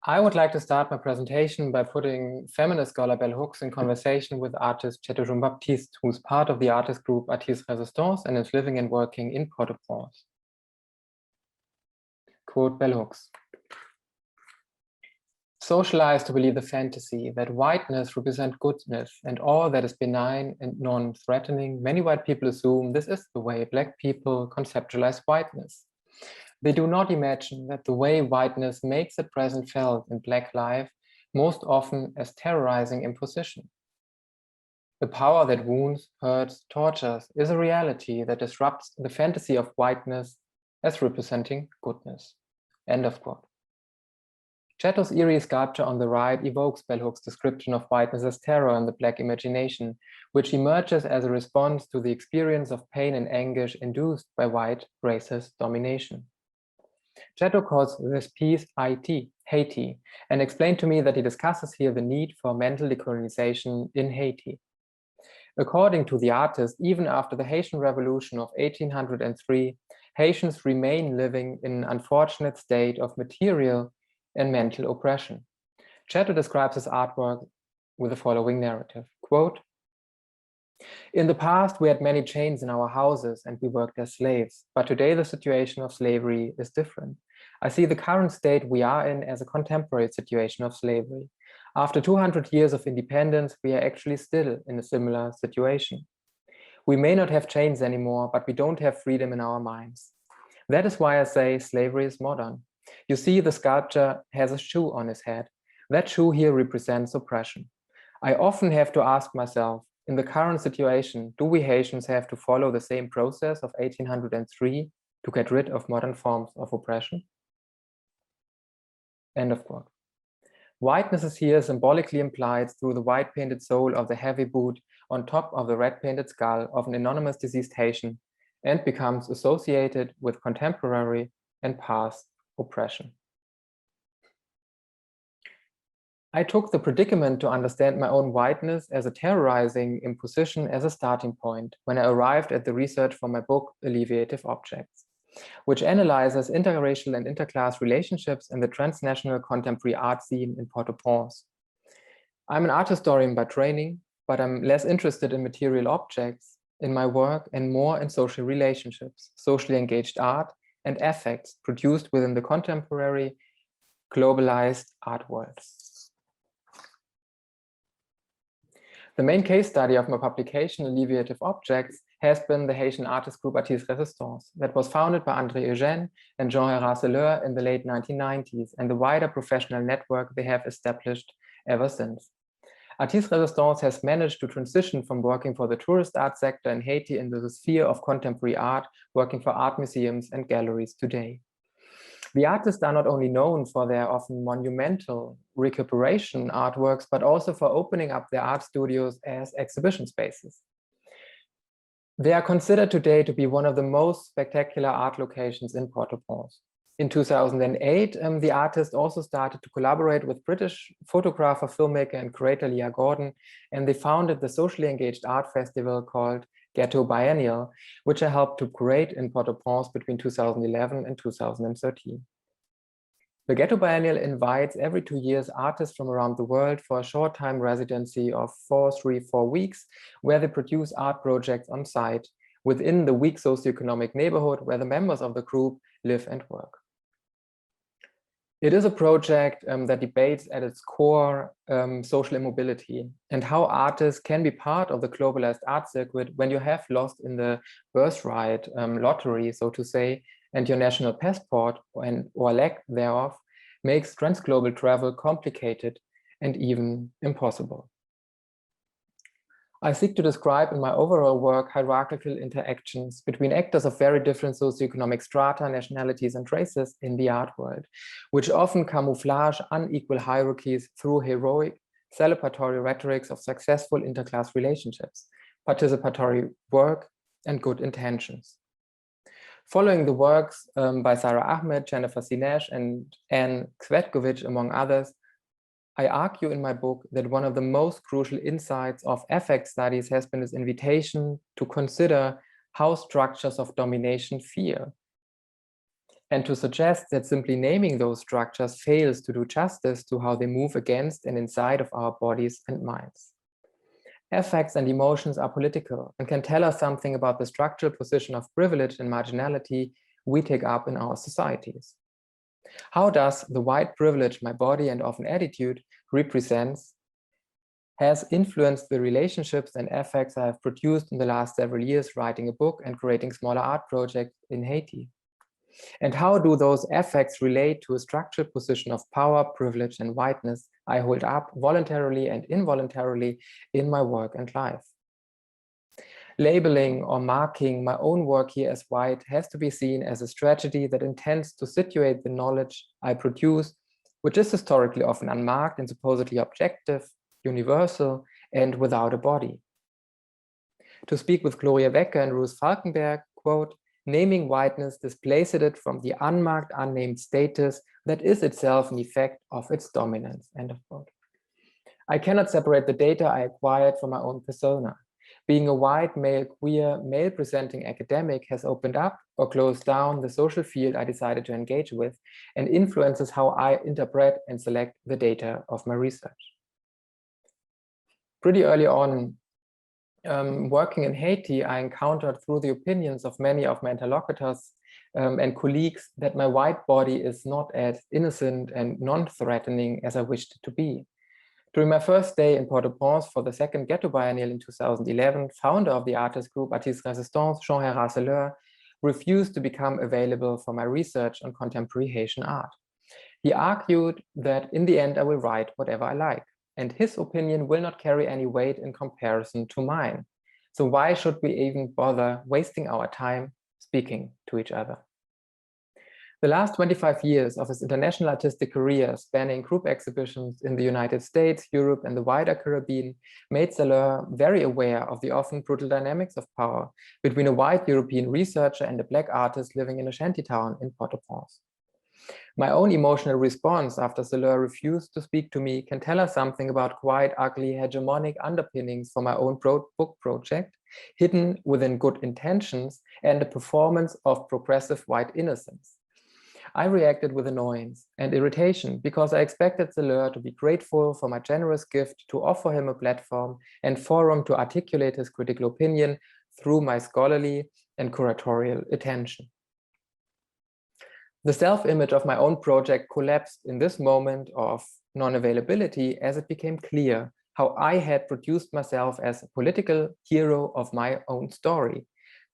I would like to start my presentation by putting feminist scholar Bell Hooks in conversation with artist Jean-Baptiste, who's part of the artist group Atis Rezistans and is living and working in Port-au-Prince. Quote Bell Hooks. Socialized to believe the fantasy that whiteness represents goodness and all that is benign and non-threatening, many white people assume this is the way Black people conceptualize whiteness. They do not imagine that the way whiteness makes it present felt in Black life most often as terrorizing imposition. The power that wounds, hurts, tortures is a reality that disrupts the fantasy of whiteness as representing goodness. End of quote. Chetto's eerie sculpture on the right evokes Bell Hooks' description of whiteness as terror in the Black imagination, which emerges as a response to the experience of pain and anguish induced by white racist domination. Chetto calls this piece Haiti, and explained to me that he discusses here the need for mental decolonization in Haiti. According to the artist, even after the Haitian Revolution of 1803, Haitians remain living in an unfortunate state of material and mental oppression. Chetto describes his artwork with the following narrative, quote, "In the past, we had many chains in our houses and we worked as slaves, but today the situation of slavery is different. I see the current state we are in as a contemporary situation of slavery. After 200 years of independence, we are actually still in a similar situation. We may not have chains anymore, but we don't have freedom in our minds. That is why I say slavery is modern. You see, the sculpture has a shoe on his head. That shoe here represents oppression. I often have to ask myself, in the current situation, do we Haitians have to follow the same process of 1803 to get rid of modern forms of oppression?" End of quote. Whiteness is here symbolically implied through the white painted sole of the heavy boot on top of the red painted skull of an anonymous deceased Haitian and becomes associated with contemporary and past oppression. I took the predicament to understand my own whiteness as a terrorizing imposition as a starting point when I arrived at the research for my book, Alleviative Objects, which analyzes interracial and interclass relationships in the transnational contemporary art scene in Port-au-Prince. I'm an art historian by training, but I'm less interested in material objects in my work and more in social relationships, socially engaged art, and affects produced within the contemporary globalized art world. The main case study of my publication, Alleviative Objects, has been the Haitian artist group Atis Rezistans that was founded by André Eugène and Jean Herald Celeur in the late 1990s, and the wider professional network they have established ever since. Atis Rezistans has managed to transition from working for the tourist art sector in Haiti into the sphere of contemporary art, working for art museums and galleries today. The artists are not only known for their often monumental recuperation artworks, but also for opening up their art studios as exhibition spaces. They are considered today to be one of the most spectacular art locations in Port-au-Prince. In 2008, the artist also started to collaborate with British photographer, filmmaker, and curator Leah Gordon, and they founded the socially engaged art festival called Ghetto Biennale, which I helped to curate in Port-au-Prince between 2011 and 2013. The Ghetto Biennale invites every 2 years artists from around the world for a short-time residency of 4 weeks, where they produce art projects on site within the weak socioeconomic neighborhood where the members of the group live and work. It is a project that debates at its core social immobility and how artists can be part of the globalized art circuit when you have lost in the birthright lottery, so to say, and your national passport or lack thereof makes transglobal travel complicated and even impossible. I seek to describe in my overall work hierarchical interactions between actors of very different socioeconomic strata, nationalities, and races in the art world, which often camouflage unequal hierarchies through heroic, celebratory rhetorics of successful interclass relationships, participatory work, and good intentions. Following the works by Sarah Ahmed, Jennifer Sinesh, and Anne Kvetkovich, among others, I argue in my book that one of the most crucial insights of affect studies has been this invitation to consider how structures of domination feel. and to suggest that simply naming those structures fails to do justice to how they move against and inside of our bodies and minds. Affects and emotions are political and can tell us something about the structural position of privilege and marginality we take up in our societies. How does the white privilege my body and often attitude represents has influenced the relationships and affects I have produced in the last several years writing a book and creating smaller art projects in Haiti? And how do those affects relate to a structural position of power, privilege, and whiteness I hold up voluntarily and involuntarily in my work and life? Labeling or marking my own work here as white has to be seen as a strategy that intends to situate the knowledge I produce, which is historically often unmarked and supposedly objective, universal, and without a body. To speak with Gloria Wecker and Ruth Falkenberg, quote, naming whiteness displaces it from the unmarked, unnamed status that is itself an effect of its dominance, end of quote. I cannot separate the data I acquired from my own persona. Being a white, male, queer, male-presenting academic has opened up or closed down the social field I decided to engage with and influences how I interpret and select the data of my research. Pretty early on, working in Haiti, I encountered through the opinions of many of my interlocutors and colleagues that my white body is not as innocent and non-threatening as I wished it to be. During my first day in Port-au-Prince for the second Ghetto Biennale in 2011, founder of the artist group Atis Rezistans, Jean Herald Celeur, refused to become available for my research on contemporary Haitian art. He argued that in the end I will write whatever I like, and his opinion will not carry any weight in comparison to mine. So why should we even bother wasting our time speaking to each other? The last 25 years of his international artistic career, spanning group exhibitions in the United States, Europe, and the wider Caribbean, made Celeur very aware of the often brutal dynamics of power between a white European researcher and a black artist living in a shantytown in Port-au-Prince. My own emotional response after Celeur refused to speak to me can tell us something about quite ugly hegemonic underpinnings for my own book project, hidden within good intentions and a performance of progressive white innocence. I reacted with annoyance and irritation because I expected Celeur to be grateful for my generous gift to offer him a platform and forum to articulate his critical opinion through my scholarly and curatorial attention. The self-image of my own project collapsed in this moment of non-availability as it became clear how I had produced myself as a political hero of my own story,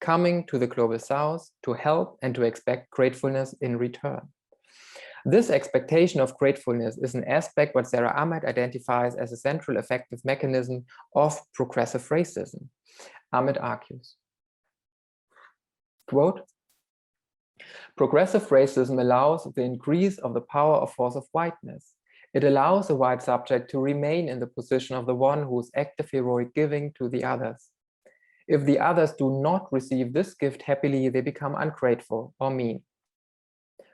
coming to the Global South to help and to expect gratefulness in return. This expectation of gratefulness is an aspect what Sarah Ahmed identifies as a central effective mechanism of progressive racism. Ahmed argues, quote, progressive racism allows the increase of the power of force of whiteness. It allows a white subject to remain in the position of the one who is active heroic giving to the others. If the others do not receive this gift happily, they become ungrateful or mean.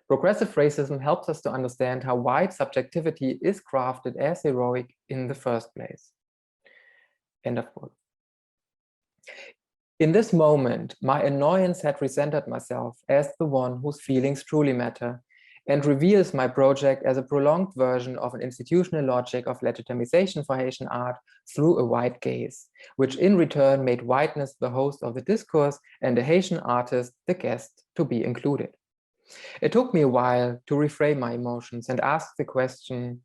Progressive racism helps us to understand how white subjectivity is crafted as heroic in the first place. End of quote. In this moment, my annoyance had recentered myself as the one whose feelings truly matter and reveals my project as a prolonged version of an institutional logic of legitimization for Haitian art through a white gaze, which in return made whiteness the host of the discourse and the Haitian artist the guest to be included. It took me a while to reframe my emotions and ask the question,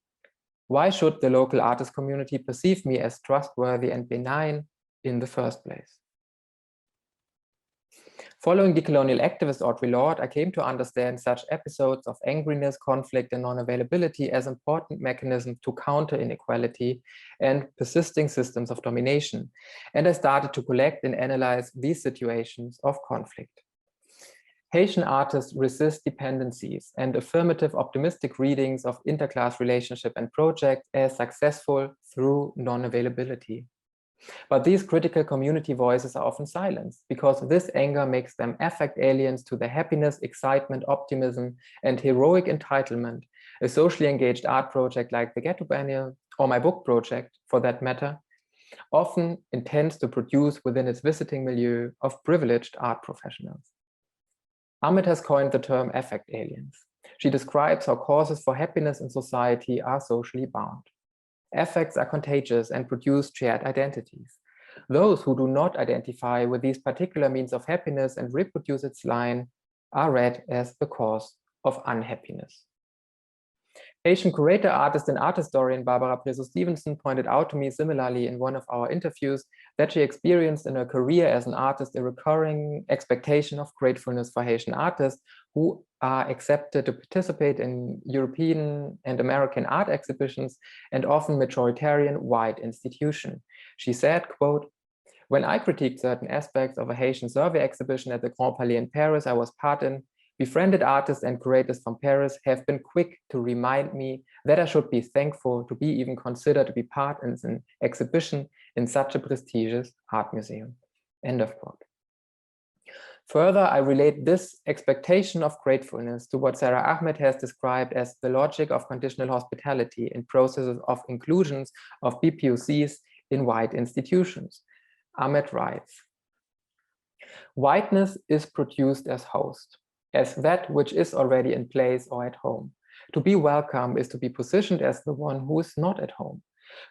why should the local artist community perceive me as trustworthy and benign in the first place? Following decolonial activist Audre Lorde, I came to understand such episodes of angriness, conflict, and non-availability as important mechanisms to counter inequality and persisting systems of domination. And I started to collect and analyze these situations of conflict. Haitian artists resist dependencies and affirmative optimistic readings of interclass relationship and projects as successful through non-availability. But these critical community voices are often silenced because this anger makes them affect aliens to the happiness, excitement, optimism, and heroic entitlement a socially engaged art project like the Ghetto Biennale, or my book project for that matter, often intends to produce within its visiting milieu of privileged art professionals. Ahmed has coined the term affect aliens. She describes how causes for happiness in society are socially bound. Affects are contagious and produce shared identities. Those who do not identify with these particular means of happiness and reproduce its line are read as the cause of unhappiness. Haitian curator, artist, and art historian Barbara Preso-Stevenson pointed out to me similarly in one of our interviews that she experienced in her career as an artist a recurring expectation of gratefulness for Haitian artists who are accepted to participate in European and American art exhibitions and often majoritarian white institutions. She said, quote, "When I critiqued certain aspects of a Haitian survey exhibition at the Grand Palais in Paris I was part in, befriended artists and curators from Paris have been quick to remind me that I should be thankful to be even considered to be part in an exhibition in such a prestigious art museum." End of quote. Further, I relate this expectation of gratefulness to what Sarah Ahmed has described as the logic of conditional hospitality in processes of inclusions of BPOCs in white institutions. Ahmed writes, "Whiteness is produced as host, as that which is already in place or at home. To be welcome is to be positioned as the one who is not at home.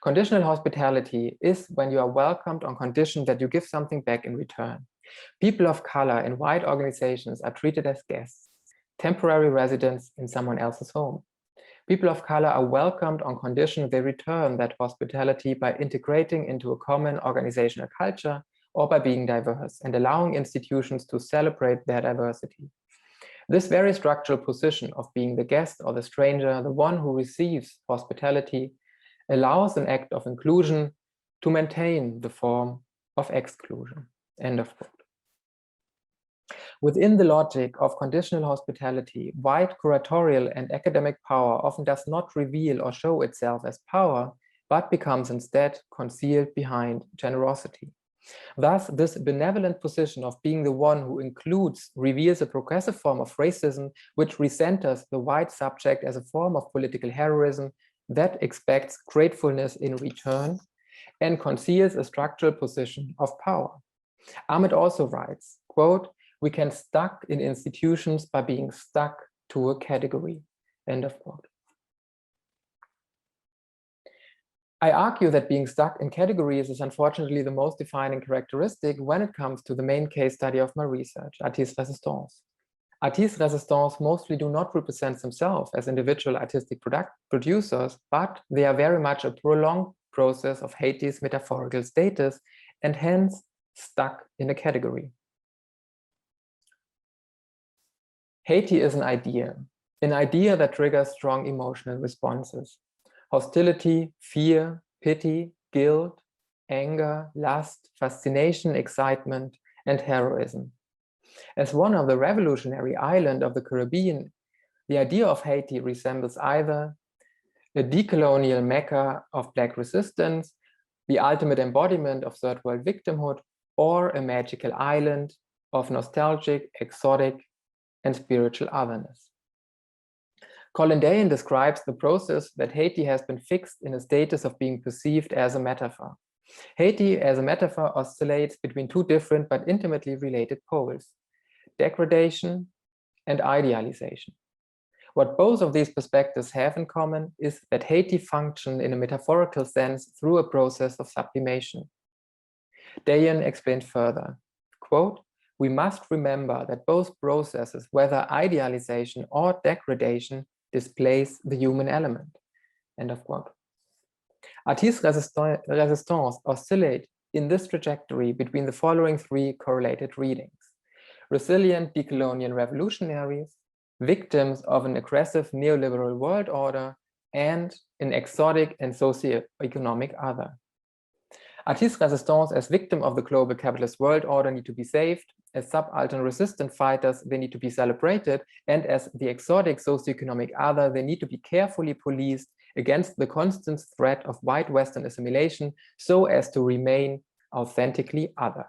Conditional hospitality is when you are welcomed on condition that you give something back in return. People of color in white organizations are treated as guests, temporary residents in someone else's home. People of color are welcomed on condition they return that hospitality by integrating into a common organizational culture or by being diverse and allowing institutions to celebrate their diversity. This very structural position of being the guest or the stranger, the one who receives hospitality, allows an act of inclusion to maintain the form of exclusion." End of quote. Within the logic of conditional hospitality, white curatorial and academic power often does not reveal or show itself as power, but becomes instead concealed behind generosity. Thus, this benevolent position of being the one who includes reveals a progressive form of racism which recenters the white subject as a form of political heroism that expects gratefulness in return and conceals a structural position of power. Ahmed also writes, quote, "We can stuck in institutions by being stuck to a category." End of quote. I argue that being stuck in categories is unfortunately the most defining characteristic when it comes to the main case study of my research, Atis Rezistans. Atis Rezistans mostly do not represent themselves as individual artistic producers, but they are very much a prolonged process of Haiti's metaphorical status and hence stuck in a category. Haiti is an idea that triggers strong emotional responses. Hostility, fear, pity, guilt, anger, lust, fascination, excitement, and heroism. As one of the revolutionary islands of the Caribbean, the idea of Haiti resembles either a decolonial mecca of Black resistance, the ultimate embodiment of third world victimhood, or a magical island of nostalgic, exotic, and spiritual otherness. Colin Dayan describes the process that Haiti has been fixed in a status of being perceived as a metaphor. Haiti as a metaphor oscillates between two different but intimately related poles, degradation and idealization. What both of these perspectives have in common is that Haiti functions in a metaphorical sense through a process of sublimation. Dayan explained further, quote, "We must remember that both processes, whether idealization or degradation, displace the human element." End of quote. Atis Rezistans oscillate in this trajectory between the following three correlated readings: resilient decolonial revolutionaries, victims of an aggressive neoliberal world order, and an exotic and socio-economic other. Atis Rezistans as victim of the global capitalist world order need to be saved, as subaltern resistant fighters they need to be celebrated, and as the exotic socioeconomic other they need to be carefully policed against the constant threat of white Western assimilation so as to remain authentically other.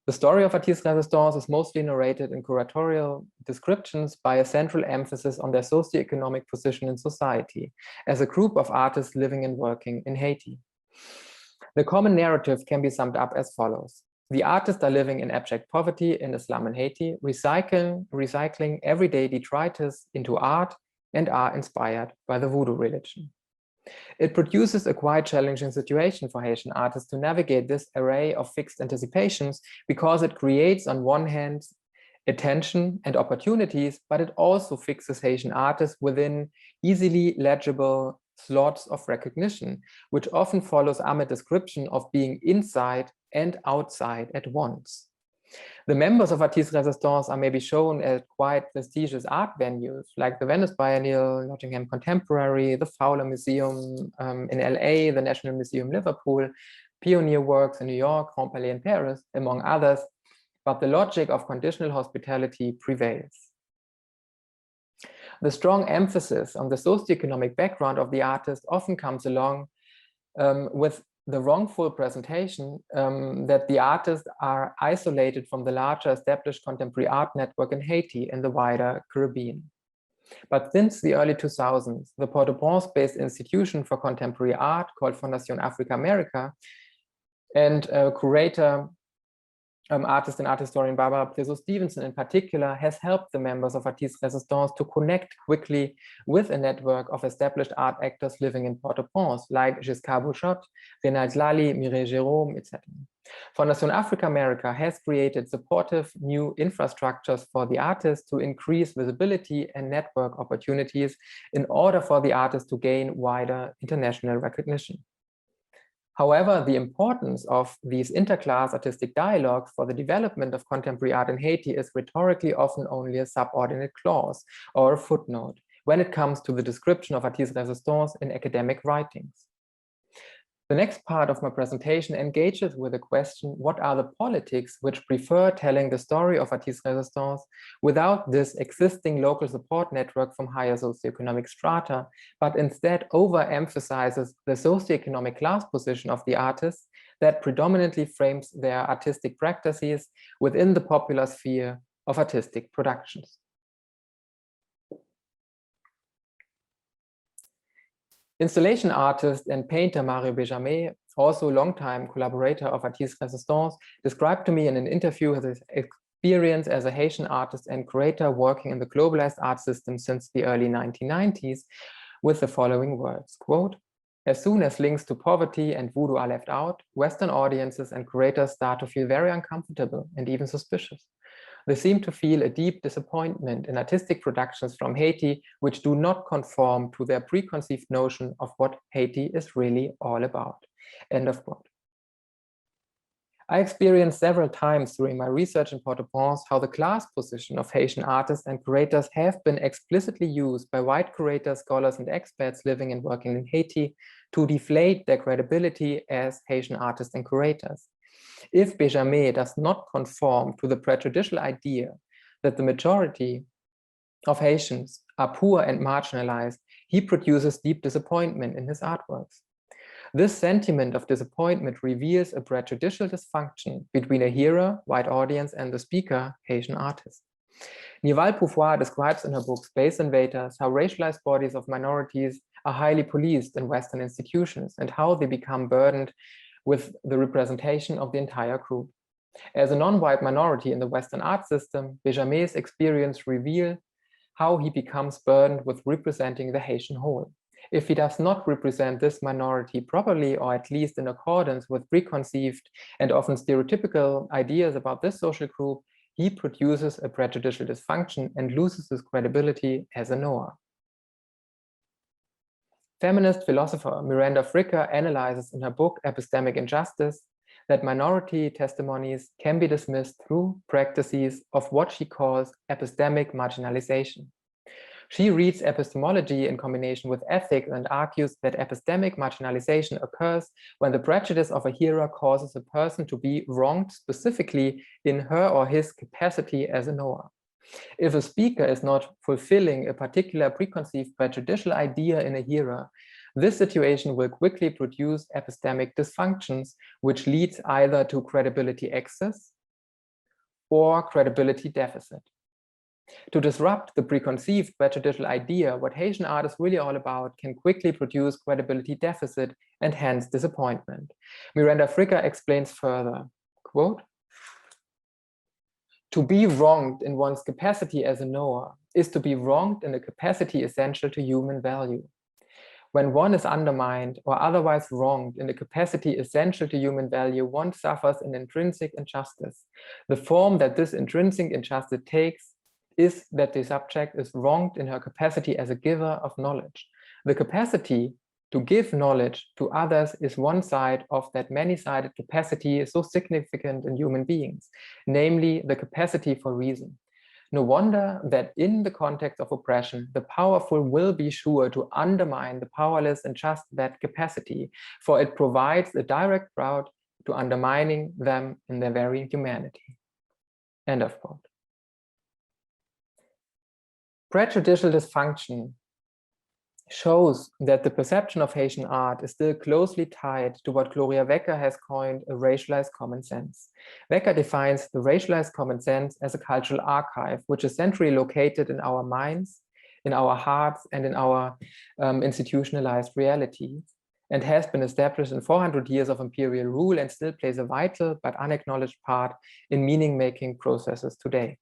The story of Atis Rezistans is mostly narrated in curatorial descriptions by a central emphasis on their socioeconomic position in society as a group of artists living and working in Haiti. The common narrative can be summed up as follows. The artists are living in abject poverty in a slum in Haiti, recycling everyday detritus into art, and are inspired by the voodoo religion. It produces a quite challenging situation for Haitian artists to navigate this array of fixed anticipations, because it creates, on one hand, attention and opportunities, but it also fixes Haitian artists within easily legible slots of recognition, which often follows Ahmed's description of being inside and outside at once. The members of Atis Rezistans are maybe shown at quite prestigious art venues like the Venice Biennale, Nottingham Contemporary, the Fowler Museum in LA, the National Museum Liverpool, Pioneer Works in New York, Grand Palais in Paris, among others, but the logic of conditional hospitality prevails. The strong emphasis on the socioeconomic background of the artist often comes along with the wrongful presentation that the artists are isolated from the larger established contemporary art network in Haiti and the wider Caribbean. But since the early 2000s, the Port-au-Prince-based institution for contemporary art called Fondation Africa America and curator, artist and art historian Barbara Prezo-Stevenson in particular has helped the members of Atis Rezistans to connect quickly with a network of established art actors living in Port-au-Prince, like Giscard Bouchot, Reynald Lally, Mireille Jérôme, etc. Fondation Africa America has created supportive new infrastructures for the artists to increase visibility and network opportunities in order for the artists to gain wider international recognition. However, the importance of these interclass artistic dialogues for the development of contemporary art in Haiti is rhetorically often only a subordinate clause or a footnote when it comes to the description of Atis Rezistans in academic writings. The next part of my presentation engages with the question, what are the politics which prefer telling the story of Atis Rezistans without this existing local support network from higher socioeconomic strata, but instead overemphasizes the socioeconomic class position of the artists that predominantly frames their artistic practices within the popular sphere of artistic productions. Installation artist and painter Mario Benjamin, also longtime collaborator of Atis Rezistans, described to me in an interview his experience as a Haitian artist and curator working in the globalized art system since the early 1990s with the following words, quote, "As soon as links to poverty and voodoo are left out, Western audiences and curators start to feel very uncomfortable and even suspicious. They seem to feel a deep disappointment in artistic productions from Haiti which do not conform to their preconceived notion of what Haiti is really all about." End of quote. I experienced several times during my research in Port-au-Prince how the class position of Haitian artists and curators have been explicitly used by white curators, scholars, and experts living and working in Haiti to deflate their credibility as Haitian artists and curators. If Benjamin does not conform to the prejudicial idea that the majority of Haitians are poor and marginalized, he produces deep disappointment in his artworks. This sentiment of disappointment reveals a prejudicial dysfunction between a hearer, white audience, and the speaker, Haitian artist. Nival Pouvoir describes in her book Space Invaders how racialized bodies of minorities are highly policed in Western institutions and how they become burdened with the representation of the entire group. As a non-white minority in the Western art system, Benjamin's experience reveals how he becomes burdened with representing the Haitian whole. If he does not represent this minority properly, or at least in accordance with preconceived and often stereotypical ideas about this social group, he produces a prejudicial dysfunction and loses his credibility as a knower. Feminist philosopher Miranda Fricker analyzes in her book Epistemic Injustice that minority testimonies can be dismissed through practices of what she calls epistemic marginalization. She reads epistemology in combination with ethics and argues that epistemic marginalization occurs when the prejudice of a hearer causes a person to be wronged specifically in her or his capacity as a knower. If a speaker is not fulfilling a particular preconceived prejudicial idea in a hearer, this situation will quickly produce epistemic dysfunctions, which leads either to credibility excess or credibility deficit. To disrupt the preconceived prejudicial idea, what Haitian art is really all about can quickly produce credibility deficit and hence disappointment. Miranda Fricker explains further, quote, To be wronged in one's capacity as a knower is to be wronged in a capacity essential to human value. When one is undermined or otherwise wronged in a capacity essential to human value, one suffers an intrinsic injustice. The form that this intrinsic injustice takes is that the subject is wronged in her capacity as a giver of knowledge. The capacity to give knowledge to others is one side of that many-sided capacity so significant in human beings, namely the capacity for reason. No wonder that in the context of oppression, the powerful will be sure to undermine the powerless in just that capacity, for it provides a direct route to undermining them in their very humanity. End of quote. Prejudicial dysfunction shows that the perception of Haitian art is still closely tied to what Gloria Wecker has coined a racialized common sense. Wecker defines the racialized common sense as a cultural archive, which is centrally located in our minds, in our hearts, and in our institutionalized reality, and has been established in 400 years of imperial rule and still plays a vital but unacknowledged part in meaning-making processes today.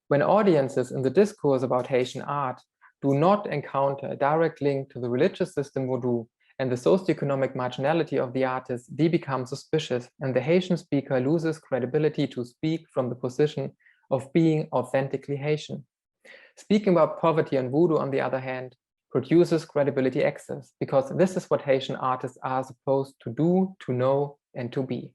When audiences in the discourse about Haitian art do not encounter a direct link to the religious system voodoo and the socioeconomic marginality of the artist, they become suspicious, and the Haitian speaker loses credibility to speak from the position of being authentically Haitian. Speaking about poverty and voodoo, on the other hand, produces credibility access, because this is what Haitian artists are supposed to do, to know, and to be.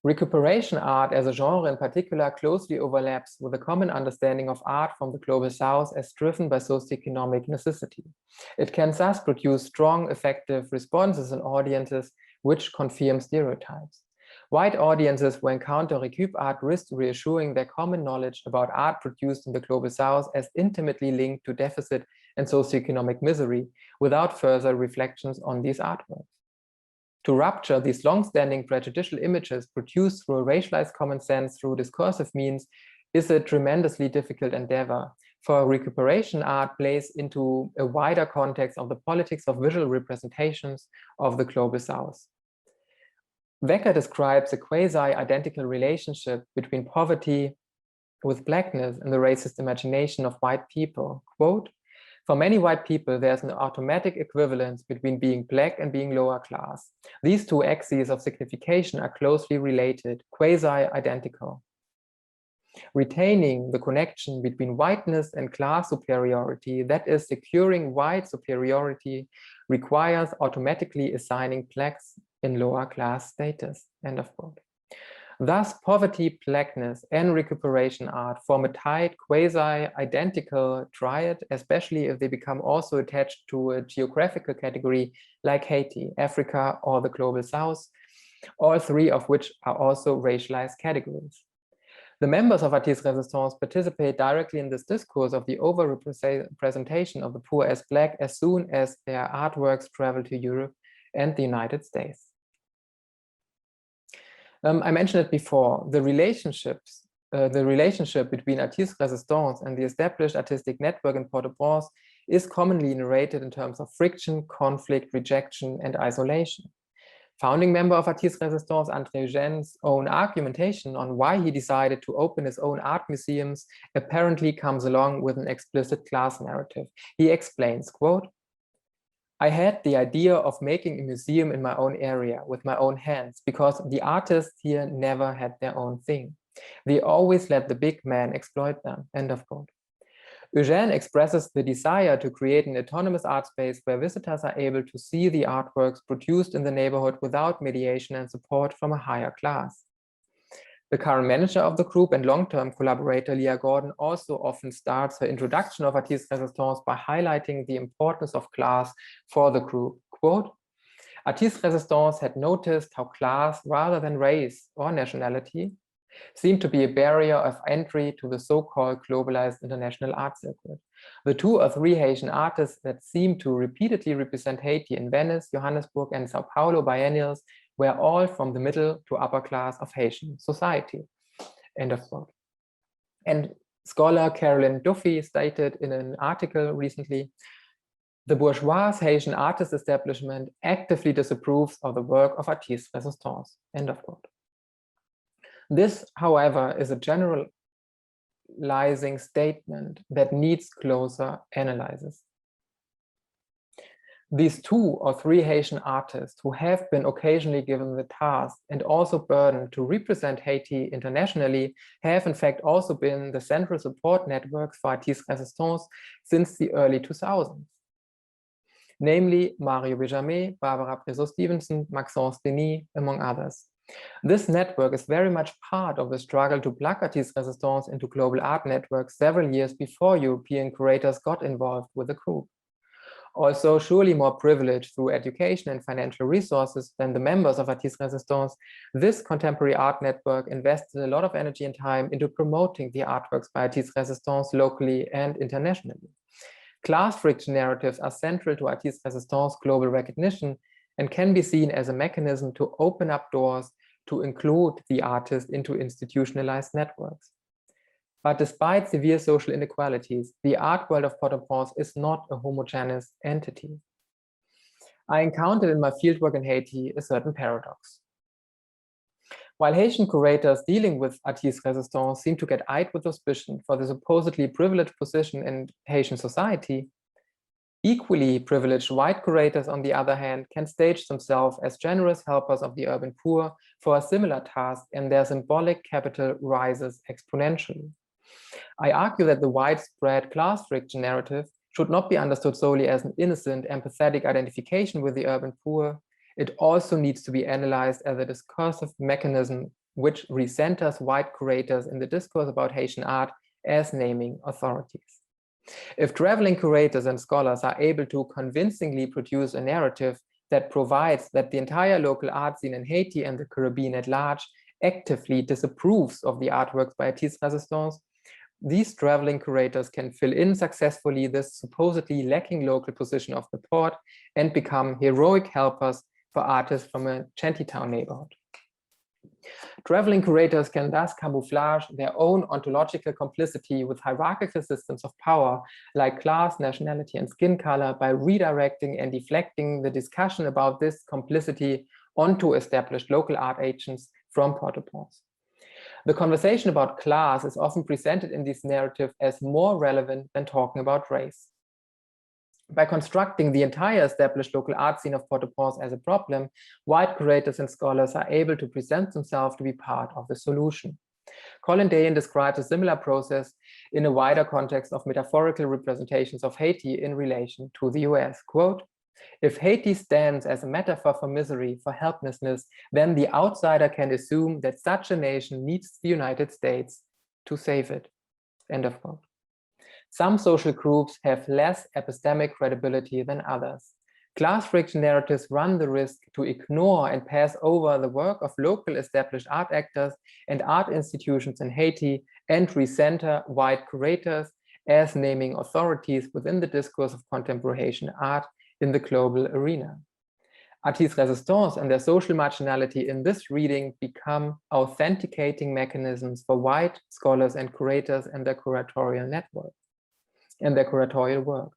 Recuperation art as a genre in particular closely overlaps with a common understanding of art from the Global South as driven by socioeconomic necessity. It can thus produce strong, effective responses in audiences which confirm stereotypes. White audiences who encounter recup art risk reassuring their common knowledge about art produced in the Global South as intimately linked to deficit and socioeconomic misery without further reflections on these artworks. To rupture these long-standing prejudicial images produced through a racialized common sense through discursive means is a tremendously difficult endeavor, for recuperation art plays into a wider context of the politics of visual representations of the Global South. Wecker describes a quasi-identical relationship between poverty with blackness in the racist imagination of white people. Quote, "For many white people, there's an automatic equivalence between being black and being lower class. These two axes of signification are closely related, quasi-identical. Retaining the connection between whiteness and class superiority, that is, securing white superiority, requires automatically assigning blacks in lower class status." End of quote. Thus, poverty, blackness, and recuperation art form a tight, quasi-identical triad, especially if they become also attached to a geographical category like Haiti, Africa, or the Global South, all three of which are also racialized categories. The members of Atis Rezistans participate directly in this discourse of the overrepresentation of the poor as black as soon as their artworks travel to Europe and the United States. I mentioned it before, the relationship between Atis Rezistans and the established artistic network in Port-au-Prince is commonly narrated in terms of friction, conflict, rejection, and isolation. Founding member of Atis Rezistans, André Eugène's own argumentation on why he decided to open his own art museums apparently comes along with an explicit class narrative. He explains, quote, "I had the idea of making a museum in my own area with my own hands because the artists here never had their own thing. They always let the big man exploit them." End of quote. Eugène expresses the desire to create an autonomous art space where visitors are able to see the artworks produced in the neighborhood without mediation and support from a higher class. The current manager of the group and long-term collaborator Leah Gordon also often starts her introduction of Atis Rezistans by highlighting the importance of class for the group. Quote, "Atis Rezistans had noticed how class, rather than race or nationality, seemed to be a barrier of entry to the so-called globalized international art circuit. The 2 or 3 Haitian artists that seemed to repeatedly represent Haiti in Venice, Johannesburg, and Sao Paulo biennials were all from the middle to upper class of Haitian society." End of quote. And scholar Carolyn Duffy stated in an article recently, The bourgeois Haitian artist establishment actively disapproves of the work of Atis Rezistans. End of quote. This, however, is a generalizing statement that needs closer analysis. These 2 or 3 Haitian artists who have been occasionally given the task and also burdened to represent Haiti internationally have in fact also been the central support networks for Atis Rezistans since the early 2000s. Namely Mario Benjamin, Barbara Prezo-Stevenson, Maxence Denis, among others. This network is very much part of the struggle to plug Atis Rezistans into global art networks several years before European curators got involved with the group. Also surely more privileged through education and financial resources than the members of Atis Rezistans, this contemporary art network invested a lot of energy and time into promoting the artworks by Atis Rezistans locally and internationally. Class friction narratives are central to Atis Rezistans' global recognition and can be seen as a mechanism to open up doors to include the artist into institutionalized networks. But despite severe social inequalities, the art world of Port-au-Prince is not a homogeneous entity. I encountered in my fieldwork in Haiti a certain paradox. While Haitian curators dealing with Atis Rezistans seem to get eyed with suspicion for the supposedly privileged position in Haitian society, equally privileged white curators, on the other hand, can stage themselves as generous helpers of the urban poor for a similar task, and their symbolic capital rises exponentially. I argue that the widespread class friction narrative should not be understood solely as an innocent, empathetic identification with the urban poor. It also needs to be analyzed as a discursive mechanism which recenters white curators in the discourse about Haitian art as naming authorities. If traveling curators and scholars are able to convincingly produce a narrative that provides that the entire local art scene in Haiti and the Caribbean at large actively disapproves of the artworks by Atis Rezistans, these traveling curators can fill in successfully this supposedly lacking local position of the port and become heroic helpers for artists from a shantytown neighborhood. Traveling curators can thus camouflage their own ontological complicity with hierarchical systems of power like class, nationality, and skin color by redirecting and deflecting the discussion about this complicity onto established local art agents from Port-au-Prince. The conversation about class is often presented in this narrative as more relevant than talking about race. By constructing the entire established local art scene of Port-au-Prince as a problem, white curators and scholars are able to present themselves to be part of the solution. Colin Dayan describes a similar process in a wider context of metaphorical representations of Haiti in relation to the US. Quote, "If Haiti stands as a metaphor for misery, for helplessness, then the outsider can assume that such a nation needs the United States to save it." End of quote. Some social groups have less epistemic credibility than others. Class friction narratives run the risk to ignore and pass over the work of local established art actors and art institutions in Haiti and recenter white curators as naming authorities within the discourse of contemporary Haitian art in the global arena. Atis Rezistans and their social marginality in this reading become authenticating mechanisms for white scholars and curators and their curatorial network and their curatorial work.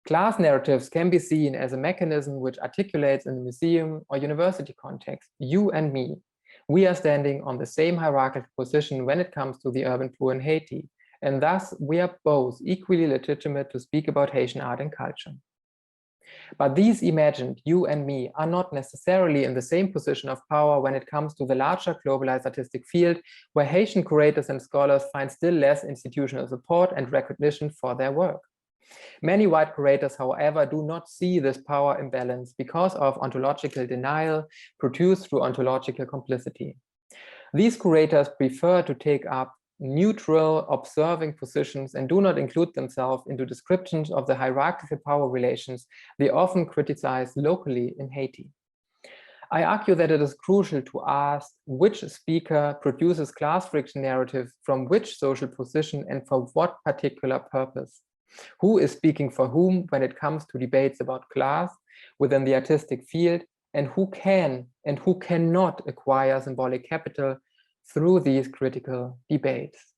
Class narratives can be seen as a mechanism which articulates in the museum or university context, you and me. We are standing on the same hierarchical position when it comes to the urban poor in Haiti, and thus we are both equally legitimate to speak about Haitian art and culture. But these imagined you and me are not necessarily in the same position of power when it comes to the larger globalized artistic field, where Haitian curators and scholars find still less institutional support and recognition for their work. Many white curators, however, do not see this power imbalance because of ontological denial produced through ontological complicity. These curators prefer to take up neutral, observing positions and do not include themselves into descriptions of the hierarchical power relations they often criticize locally in Haiti. I argue that it is crucial to ask which speaker produces class friction narrative from which social position and for what particular purpose. Who is speaking for whom when it comes to debates about class within the artistic field, and who can and who cannot acquire symbolic capital through these critical debates.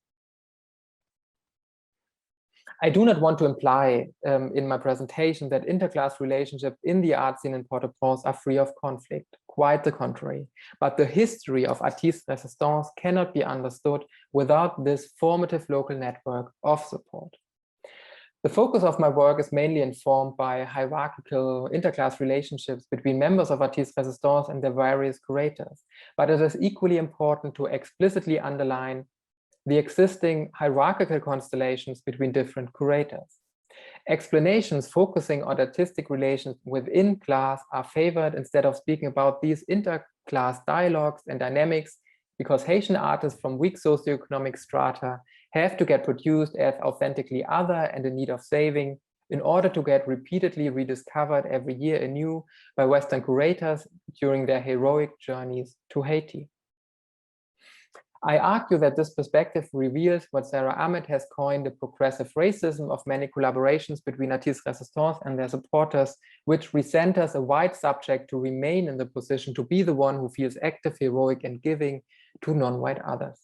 I do not want to imply in my presentation that interclass relationships in the art scene in Port-au-Prince are free of conflict, quite the contrary. But the history of Atis Rezistans cannot be understood without this formative local network of support. The focus of my work is mainly informed by hierarchical interclass relationships between members of Atis Rezistans and their various curators, but it is equally important to explicitly underline the existing hierarchical constellations between different curators. Explanations focusing on artistic relations within class are favored instead of speaking about these interclass dialogues and dynamics, because Haitian artists from weak socioeconomic strata have to get produced as authentically other and in need of saving in order to get repeatedly rediscovered every year anew by Western curators during their heroic journeys to Haiti. I argue that this perspective reveals what Sarah Ahmed has coined the progressive racism of many collaborations between Atis Rezistans and their supporters, which recenters a white subject to remain in the position to be the one who feels active, heroic, and giving to non-white others.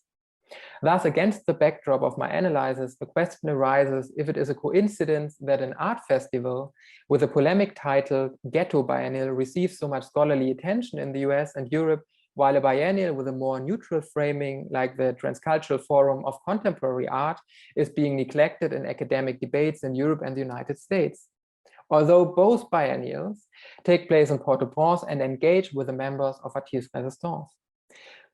Thus, against the backdrop of my analysis, the question arises if it is a coincidence that an art festival with a polemic title Ghetto Biennale receives so much scholarly attention in the US and Europe, while a biennial with a more neutral framing like the Transcultural Forum of Contemporary Art is being neglected in academic debates in Europe and the United States. Although both biennials take place in Port-au-Prince and engage with the members of Atis Rezistans.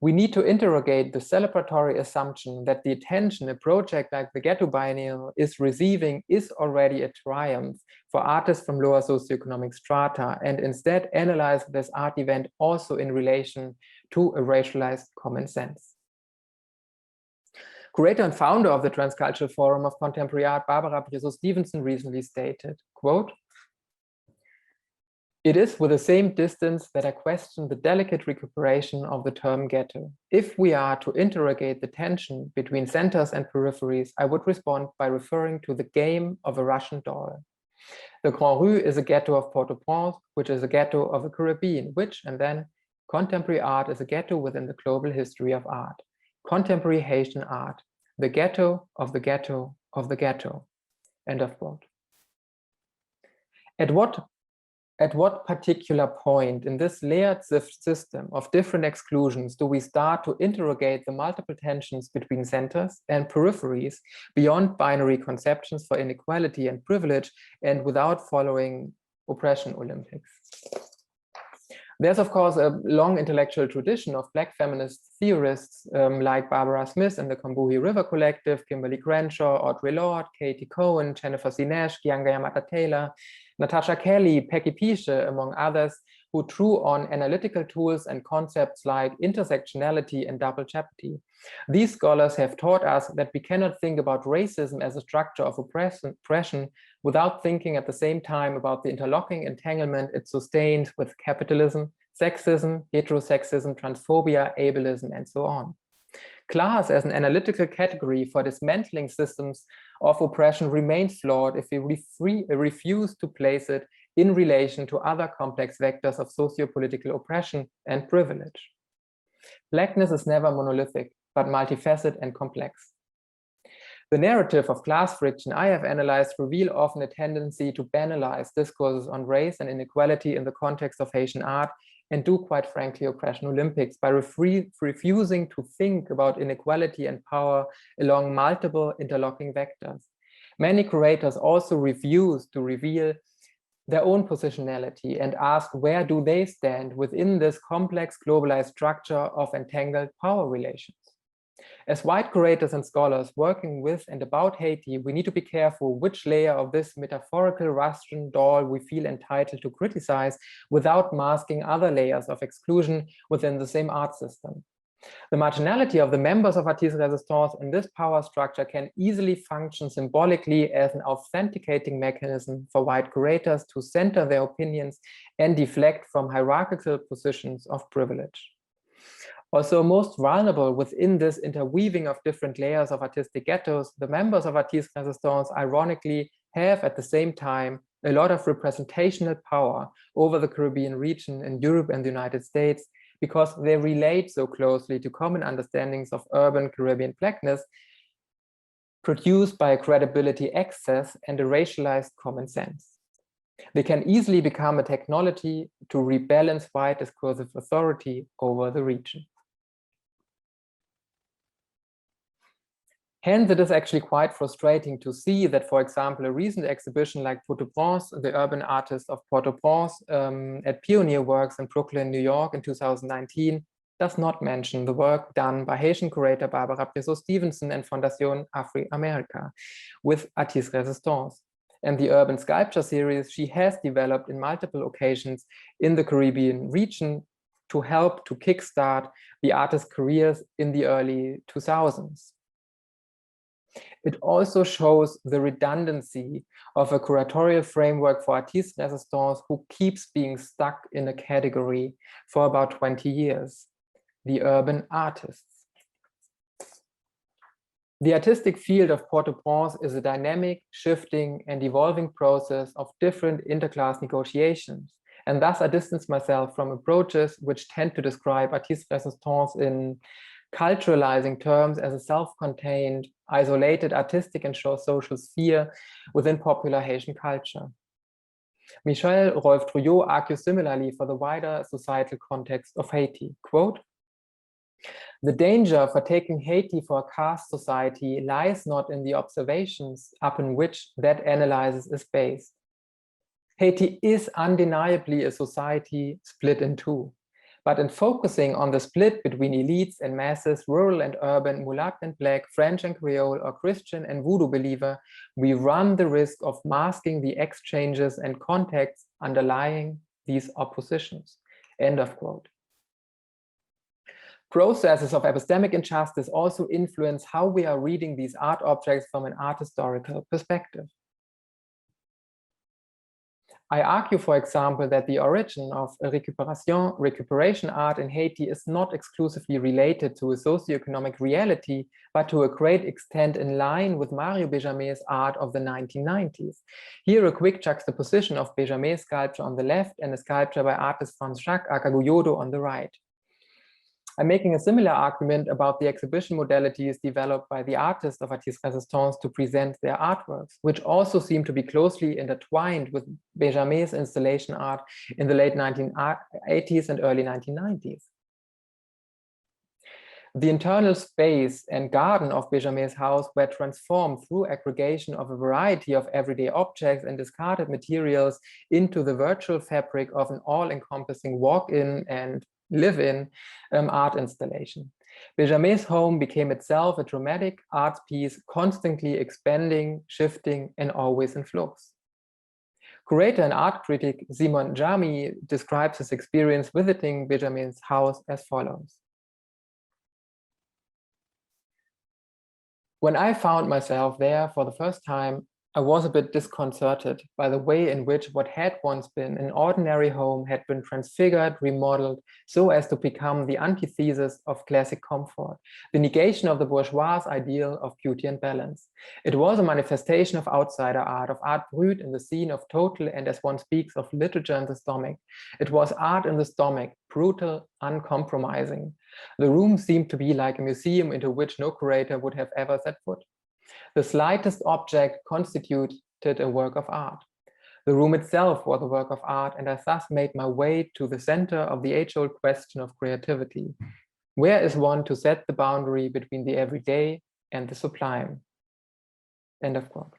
We need to interrogate the celebratory assumption that the attention a project like the Ghetto Biennale is receiving is already a triumph for artists from lower socioeconomic strata, and instead analyze this art event also in relation to a racialized common sense. Curator and founder of the Transcultural Forum of Contemporary Art, Barbara Bresso-Stevenson, recently stated, quote, "It is with the same distance that I question the delicate recuperation of the term ghetto. If we are to interrogate the tension between centers and peripheries, I would respond by referring to the game of a Russian doll. The Grand Rue is a ghetto of Port-au-Prince, which is a ghetto of the Caribbean, which, and then, contemporary art is a ghetto within the global history of art. Contemporary Haitian art, the ghetto of the ghetto of the ghetto." End of quote. At what particular point in this layered system of different exclusions do we start to interrogate the multiple tensions between centers and peripheries beyond binary conceptions for inequality and privilege, and without following oppression Olympics? There's, of course, a long intellectual tradition of Black feminist theorists like Barbara Smith and the Combahee River Collective, Kimberly Crenshaw, Audre Lorde, Katie Cohen, Jennifer C. Nash, Keeanga-Yamahtta Taylor, Natasha Kelly, Peggy Piche, among others, who drew on analytical tools and concepts like intersectionality and double jeopardy. These scholars have taught us that we cannot think about racism as a structure of oppression without thinking at the same time about the interlocking entanglement it sustains with capitalism, sexism, heterosexism, transphobia, ableism, and so on. Class as an analytical category for dismantling systems of oppression remains flawed if we refuse to place it in relation to other complex vectors of socio-political oppression and privilege. Blackness is never monolithic, but multifaceted and complex. The narrative of class friction I have analyzed reveal often a tendency to banalize discourses on race and inequality in the context of Haitian art, and do, quite frankly, oppression Olympics by refusing to think about inequality and power along multiple interlocking vectors. Many curators also refuse to reveal their own positionality and ask where do they stand within this complex globalized structure of entangled power relations. As white curators and scholars working with and about Haiti, we need to be careful which layer of this metaphorical Russian doll we feel entitled to criticize without masking other layers of exclusion within the same art system. The marginality of the members of Atis Rezistans in this power structure can easily function symbolically as an authenticating mechanism for white curators to center their opinions and deflect from hierarchical positions of privilege. Also, most vulnerable within this interweaving of different layers of artistic ghettos, the members of Atis Rezistans ironically have at the same time a lot of representational power over the Caribbean region in Europe and the United States, because they relate so closely to common understandings of urban Caribbean Blackness, produced by a credibility excess and a racialized common sense. They can easily become a technology to rebalance white discursive authority over the region. Hence, it is actually quite frustrating to see that, for example, a recent exhibition like Port-au-Prince, the urban artist of Port-au-Prince at Pioneer Works in Brooklyn, New York in 2019, does not mention the work done by Haitian curator Barbara Presso-Stevenson and Fondation Afri-America with Atis Rezistans, and the urban sculpture series she has developed in multiple occasions in the Caribbean region to help to kickstart the artists' careers in the early 2000s. It also shows the redundancy of a curatorial framework for Atis Rezistans who keeps being stuck in a category for about 20 years, the urban artists. The artistic field of Port-au-Prince is a dynamic, shifting, and evolving process of different interclass negotiations, and thus I distance myself from approaches which tend to describe Atis Rezistans in culturalizing terms as a self-contained, isolated artistic and social sphere within popular Haitian culture. Michel Rolf-Trouillot argues similarly for the wider societal context of Haiti. Quote, "The danger for taking Haiti for a caste society lies not in the observations upon which that analysis is based. Haiti is undeniably a society split in two. But in focusing on the split between elites and masses, rural and urban, mulatto and black, French and Creole, or Christian and voodoo believer, we run the risk of masking the exchanges and contexts underlying these oppositions." End of quote. Processes of epistemic injustice also influence how we are reading these art objects from an art historical perspective. I argue, for example, that the origin of recuperation art in Haiti is not exclusively related to a socioeconomic reality, but to a great extent in line with Mario Benjamin's art of the 1990s. Here, a quick juxtaposition of Benjamin's sculpture on the left and a sculpture by artist Franz-Jacques Akagoyodo on the right. I'm making a similar argument about the exhibition modalities developed by the artists of Atis Rezistans to present their artworks, which also seem to be closely intertwined with Benjamin's installation art in the late 1980s and early 1990s. The internal space and garden of Benjamin's house were transformed through aggregation of a variety of everyday objects and discarded materials into the virtual fabric of an all-encompassing walk-in and live-in art installation. Benjamin's home became itself a dramatic art piece, constantly expanding, shifting, and always in flux. Curator and art critic Simon Jamy describes his experience visiting Benjamin's house as follows. When I found myself there for the first time, I was a bit disconcerted by the way in which what had once been an ordinary home had been transfigured, remodeled, so as to become the antithesis of classic comfort, the negation of the bourgeois ideal of beauty and balance. It was a manifestation of outsider art, of art brut in the scene of total and, as one speaks, of literature in the stomach. It was art in the stomach, brutal, uncompromising. The room seemed to be like a museum into which no curator would have ever set foot. The slightest object constituted a work of art. The room itself was a work of art, and I thus made my way to the center of the age-old question of creativity. Where is one to set the boundary between the everyday and the sublime? End of quote.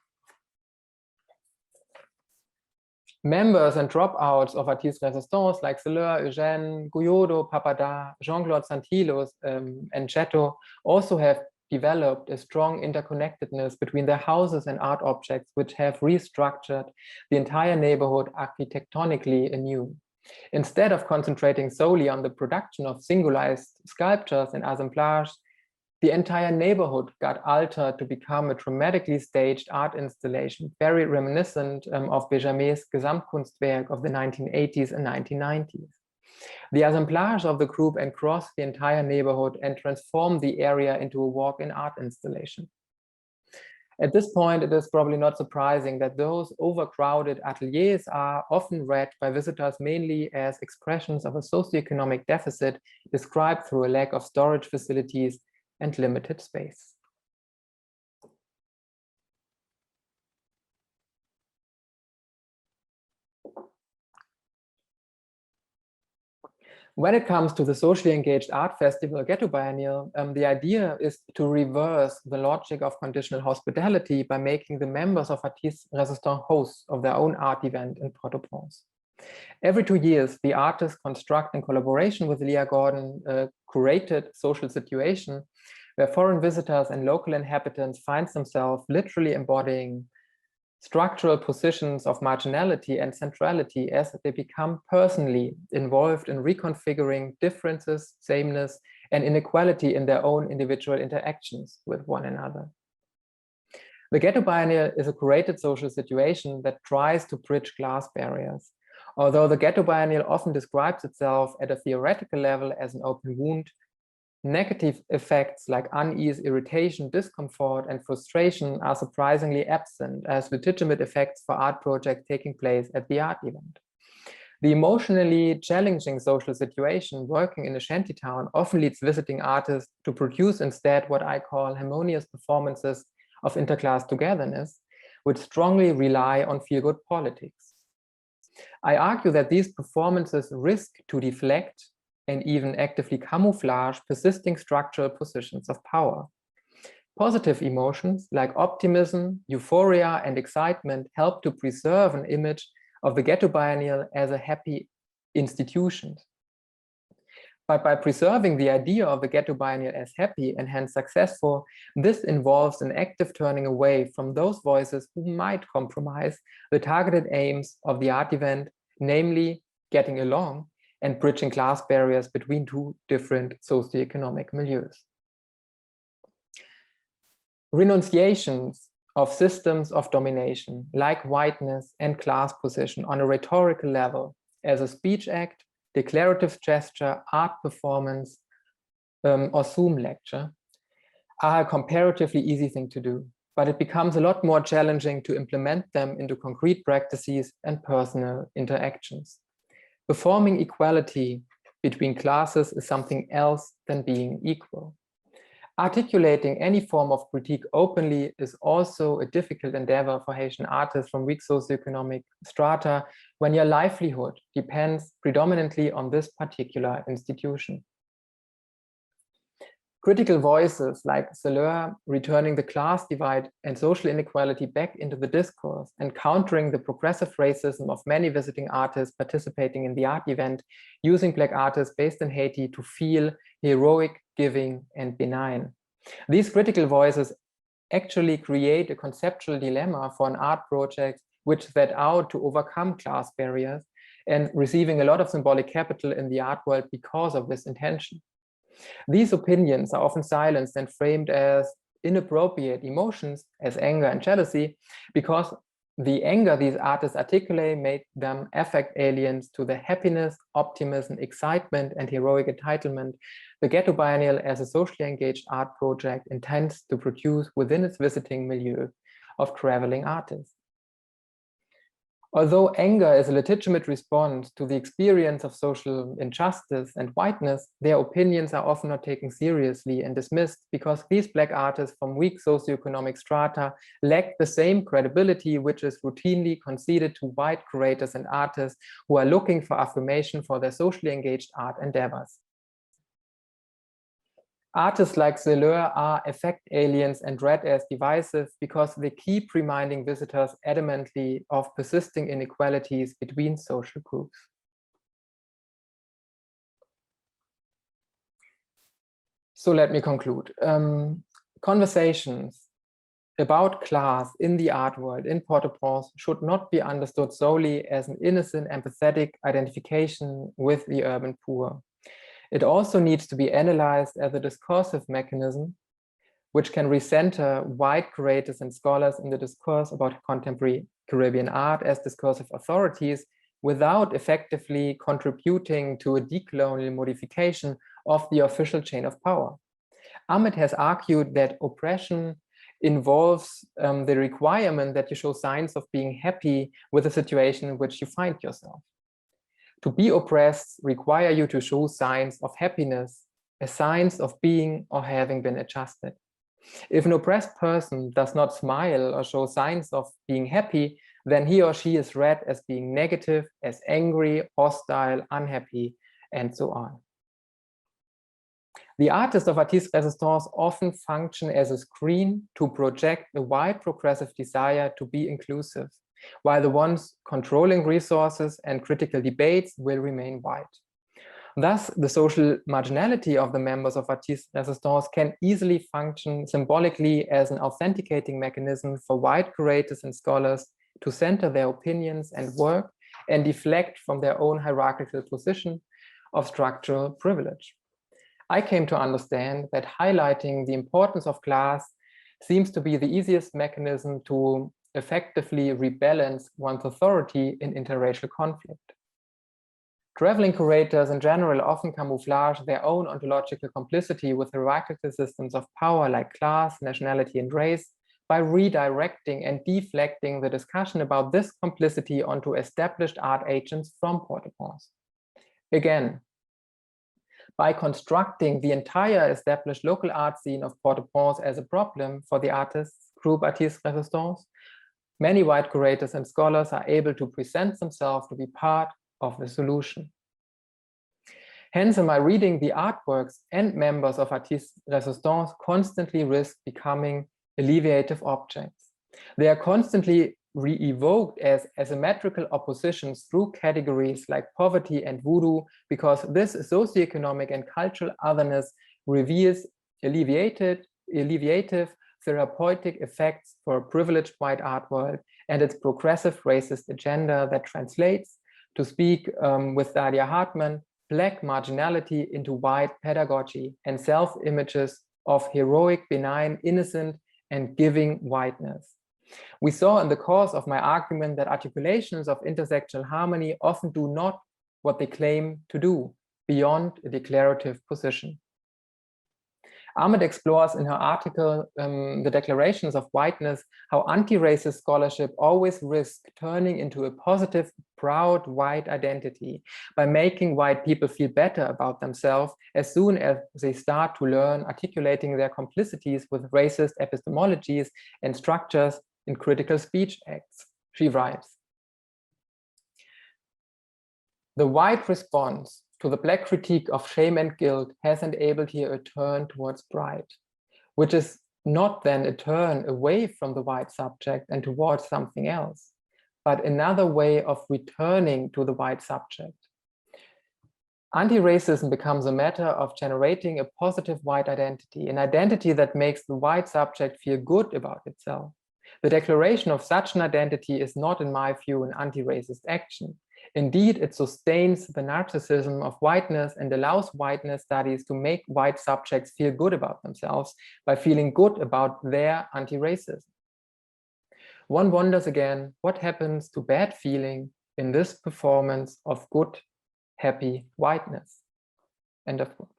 Members and dropouts of Atis Rezistans like Celeur, Eugène, Goyodo, Papada, Jean-Claude Santilos, and Ghetto also have developed a strong interconnectedness between their houses and art objects, which have restructured the entire neighborhood architectonically anew. Instead of concentrating solely on the production of singularized sculptures and assemblages, the entire neighborhood got altered to become a dramatically staged art installation, very reminiscent of Benjamin's Gesamtkunstwerk of the 1980s and 1990s. The assemblage of the group engrossed the entire neighborhood and transformed the area into a walk-in art installation. At this point, it is probably not surprising that those overcrowded ateliers are often read by visitors mainly as expressions of a socioeconomic deficit described through a lack of storage facilities and limited space. When it comes to the socially engaged art festival Ghetto Biennale, the idea is to reverse the logic of conditional hospitality by making the members of Atis Rezistans hosts of their own art event in Port-au-Prince. Every 2 years, the artists construct in collaboration with Leah Gordon a curated social situation where foreign visitors and local inhabitants find themselves literally embodying structural positions of marginality and centrality as they become personally involved in reconfiguring differences, sameness, and inequality in their own individual interactions with one another. The Ghetto Biennale is a curated social situation that tries to bridge class barriers. Although the Ghetto Biennale often describes itself at a theoretical level as an open wound, negative effects like unease, irritation, discomfort, and frustration are surprisingly absent as legitimate effects for art projects taking place at the art event. The emotionally challenging social situation working in a shantytown often leads visiting artists to produce instead what I call harmonious performances of interclass togetherness, which strongly rely on feel-good politics. I argue that these performances risk to deflect and even actively camouflage persisting structural positions of power. Positive emotions like optimism, euphoria, and excitement help to preserve an image of the Ghetto Biennale as a happy institution. But by preserving the idea of the Ghetto Biennale as happy and hence successful, this involves an active turning away from those voices who might compromise the targeted aims of the art event, namely getting along and bridging class barriers between two different socioeconomic milieus. Renunciations of systems of domination, like whiteness and class position on a rhetorical level as a speech act, declarative gesture, art performance, or Zoom lecture, are a comparatively easy thing to do, but it becomes a lot more challenging to implement them into concrete practices and personal interactions. Performing equality between classes is something else than being equal. Articulating any form of critique openly is also a difficult endeavor for Haitian artists from weak socioeconomic strata when your livelihood depends predominantly on this particular institution. Critical voices like Celeur returning the class divide and social inequality back into the discourse and countering the progressive racism of many visiting artists participating in the art event, using Black artists based in Haiti to feel heroic, giving, and benign. These critical voices actually create a conceptual dilemma for an art project which set out to overcome class barriers and receiving a lot of symbolic capital in the art world because of this intention. These opinions are often silenced and framed as inappropriate emotions, as anger and jealousy, because the anger these artists articulate made them affect aliens to the happiness, optimism, excitement, and heroic entitlement the Ghetto Biennale as a socially engaged art project intends to produce within its visiting milieu of traveling artists. Although anger is a legitimate response to the experience of social injustice and whiteness, their opinions are often not taken seriously and dismissed because these Black artists from weak socioeconomic strata lack the same credibility which is routinely conceded to white curators and artists who are looking for affirmation for their socially engaged art endeavors. Artists like Celeur are effect aliens and read as divisive because they keep reminding visitors adamantly of persisting inequalities between social groups. So let me conclude. Conversations about class in the art world in Port-au-Prince should not be understood solely as an innocent, empathetic identification with the urban poor. It also needs to be analyzed as a discursive mechanism which can recenter white curators and scholars in the discourse about contemporary Caribbean art as discursive authorities without effectively contributing to a decolonial modification of the official chain of power. Ahmed has argued that oppression involves the requirement that you show signs of being happy with the situation in which you find yourself. To be oppressed require you to show signs of happiness, as signs of being or having been adjusted. If an oppressed person does not smile or show signs of being happy, then he or she is read as being negative, as angry, hostile, unhappy, and so on. The artists of Atis Rezistans often function as a screen to project a wide progressive desire to be inclusive, while the ones controlling resources and critical debates will remain white. Thus, the social marginality of the members of Atis Rezistans can easily function symbolically as an authenticating mechanism for white curators and scholars to center their opinions and work and deflect from their own hierarchical position of structural privilege. I came to understand that highlighting the importance of class seems to be the easiest mechanism to effectively rebalance one's authority in interracial conflict. Traveling curators in general often camouflage their own ontological complicity with hierarchical systems of power like class, nationality, and race by redirecting and deflecting the discussion about this complicity onto established art agents from Port-au-Prince. Again, by constructing the entire established local art scene of Port-au-Prince as a problem for the artists group Atis Rezistans, many white curators and scholars are able to present themselves to be part of the solution. Hence, in my reading, the artworks and members of Atis Rezistans constantly risk becoming alleviative objects. They are constantly re-evoked as asymmetrical oppositions through categories like poverty and voodoo, because this socioeconomic and cultural otherness reveals alleviative therapeutic effects for a privileged white art world and its progressive racist agenda that translates, to speak with Daria Hartman, Black marginality into white pedagogy and self-images of heroic, benign, innocent, and giving whiteness. We saw in the course of my argument that articulations of intersectional harmony often do not what they claim to do, beyond a declarative position. Ahmed explores in her article, The Declarations of Whiteness, how anti-racist scholarship always risks turning into a positive, proud white identity by making white people feel better about themselves as soon as they start to learn articulating their complicities with racist epistemologies and structures in critical speech acts. She writes, "The white response to the Black critique of shame and guilt has enabled here a turn towards pride, which is not then a turn away from the white subject and towards something else, but another way of returning to the white subject. Anti-racism becomes a matter of generating a positive white identity, an identity that makes the white subject feel good about itself. The declaration of such an identity is not, in my view, an anti-racist action. Indeed, it sustains the narcissism of whiteness and allows whiteness studies to make white subjects feel good about themselves by feeling good about their anti-racism. One wonders again, what happens to bad feeling in this performance of good, happy whiteness?" End of quote.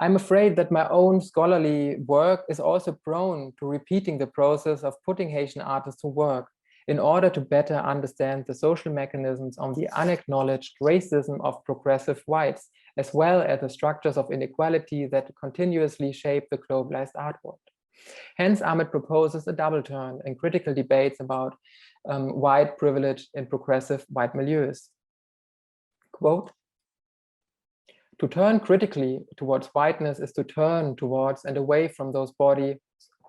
I'm afraid that my own scholarly work is also prone to repeating the process of putting Haitian artists to work in order to better understand the social mechanisms of the unacknowledged racism of progressive whites, as well as the structures of inequality that continuously shape the globalized art world. Hence, Ahmed proposes a double turn in critical debates about white privilege in progressive white milieus. Quote, "To turn critically towards whiteness is to turn towards and away from those bodies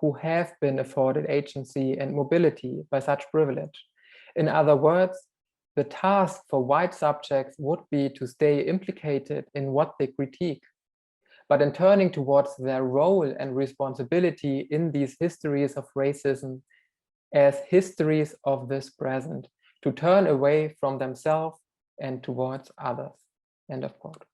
who have been afforded agency and mobility by such privilege. In other words, the task for white subjects would be to stay implicated in what they critique. But in turning towards their role and responsibility in these histories of racism as histories of this present, to turn away from themselves and towards others." End of quote.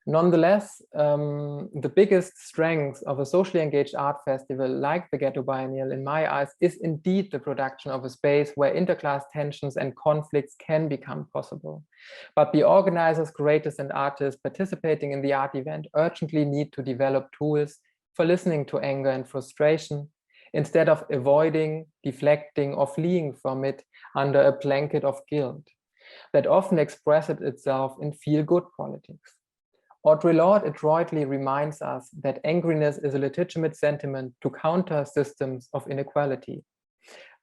Nonetheless, the biggest strength of a socially engaged art festival like the Ghetto Biennale, in my eyes, is indeed the production of a space where interclass tensions and conflicts can become possible. But the organizers, curators, and artists participating in the art event urgently need to develop tools for listening to anger and frustration, instead of avoiding, deflecting, or fleeing from it under a blanket of guilt that often expresses itself in feel-good politics. Audre Lorde adroitly reminds us that angriness is a legitimate sentiment to counter systems of inequality.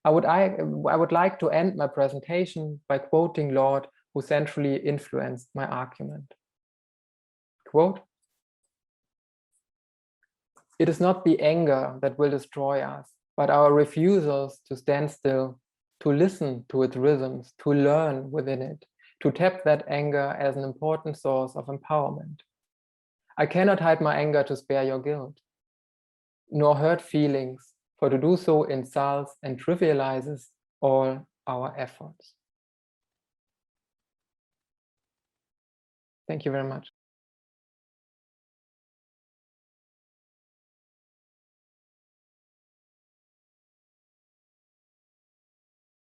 I would like to end my presentation by quoting Lorde who centrally influenced my argument. Quote, "It is not the anger that will destroy us, but our refusals to stand still, to listen to its rhythms, to learn within it, to tap that anger as an important source of empowerment. I cannot hide my anger to spare your guilt, nor hurt feelings, for to do so insults and trivializes all our efforts." Thank you very much.